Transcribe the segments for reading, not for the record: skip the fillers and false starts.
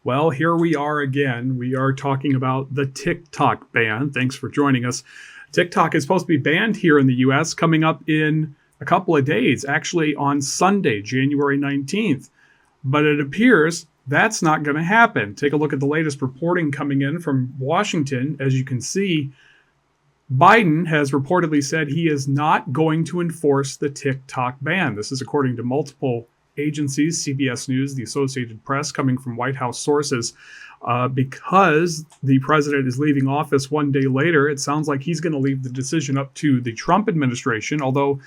Well, here we are again. We are talking about the TikTok ban. Thanks for joining us. TikTok is supposed to be banned here in the US coming up in a couple of days, actually on Sunday, January 19th. But it appears that's not going to happen. Take a look at the latest reporting coming in from Washington. As you can see, Biden has reportedly said he is not going to enforce the TikTok ban. This is according to multiple agencies, CBS News, the Associated Press, coming from White House sources. Because the president is leaving office one day later, it sounds like he's going to leave the decision up to the Trump administration, although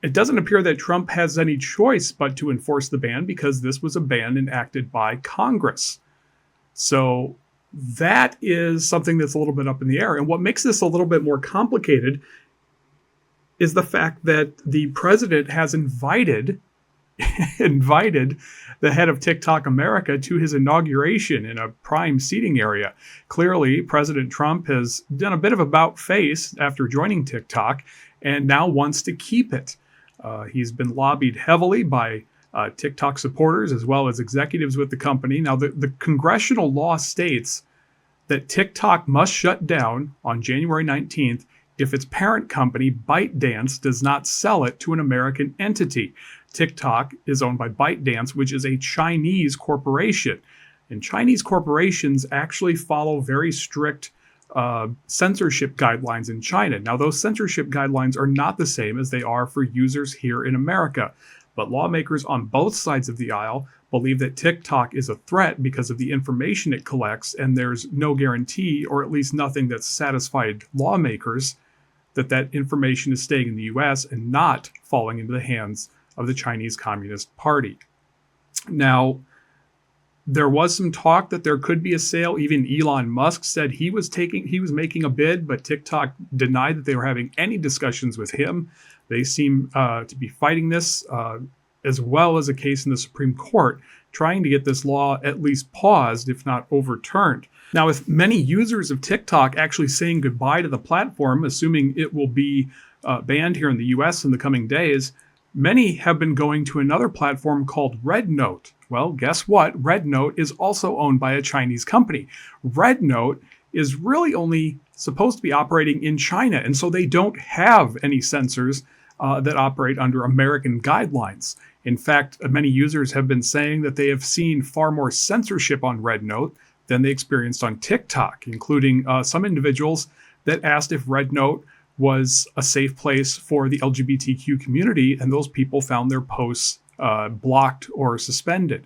it doesn't appear that Trump has any choice but to enforce the ban because this was a ban enacted by Congress. So that is something that's a little bit up in the air. And what makes this a little bit more complicated is the fact that the president has invited the head of TikTok America to his inauguration in a prime seating area. Clearly, President Trump has done a bit of about face after joining TikTok and now wants to keep it. He's been lobbied heavily by TikTok supporters as well as executives with the company. Now, the congressional law states that TikTok must shut down on January 19th if its parent company, ByteDance, does not sell it to an American entity. TikTok is owned by ByteDance, which is a Chinese corporation. And Chinese corporations actually follow very strict censorship guidelines in China. Now, those censorship guidelines are not the same as they are for users here in America. But lawmakers on both sides of the aisle believe that TikTok is a threat because of the information it collects, and there's no guarantee, or at least nothing that's satisfied lawmakers, that that information is staying in the US and not falling into the hands of the Chinese Communist Party. Now, there was some talk that there could be a sale. Even Elon Musk said he was making a bid, but TikTok denied that they were having any discussions with him. They seem to be fighting this, as well as a case in the Supreme Court, trying to get this law at least paused, if not overturned. Now, with many users of TikTok actually saying goodbye to the platform, assuming it will be banned here in the US in the coming days, many have been going to another platform called RedNote. Well, guess what? RedNote is also owned by a Chinese company. RedNote is really only supposed to be operating in China, and so they don't have any censors that operate under American guidelines. In fact, many users have been saying that they have seen far more censorship on RedNote than they experienced on TikTok, including some individuals that asked if RedNote was a safe place for the LGBTQ community, and those people found their posts blocked or suspended.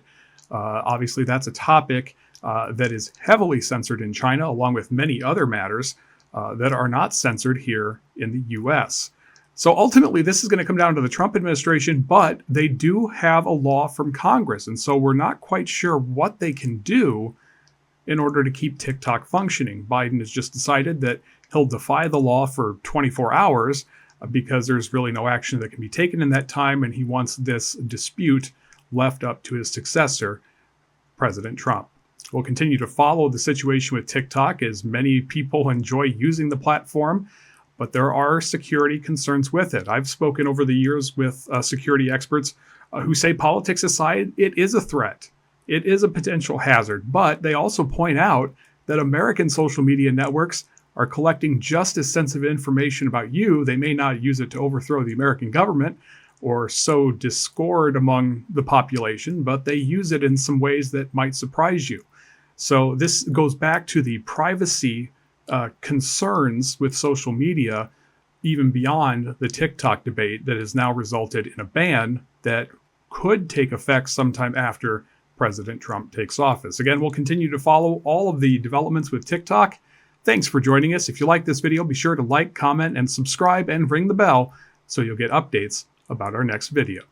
Obviously, that's a topic that is heavily censored in China, along with many other matters that are not censored here in the US. So ultimately, this is going to come down to the Trump administration, but they do have a law from Congress. And so we're not quite sure what they can do in order to keep TikTok functioning. Biden has just decided that he'll defy the law for 24 hours because there's really no action that can be taken in that time. And he wants this dispute left up to his successor, President Trump. We'll continue to follow the situation with TikTok as many people enjoy using the platform, but there are security concerns with it. I've spoken over the years with security experts who say, politics aside, it is a threat. It is a potential hazard, but they also point out that American social media networks are collecting just as sensitive information about you. They may not use it to overthrow the American government or sow discord among the population, but they use it in some ways that might surprise you. So this goes back to the privacy concerns with social media, even beyond the TikTok debate that has now resulted in a ban that could take effect sometime after President Trump takes office. Again, we'll continue to follow all of the developments with TikTok. Thanks for joining us. If you like this video, be sure to like, comment, and subscribe, and ring the bell so you'll get updates about our next video.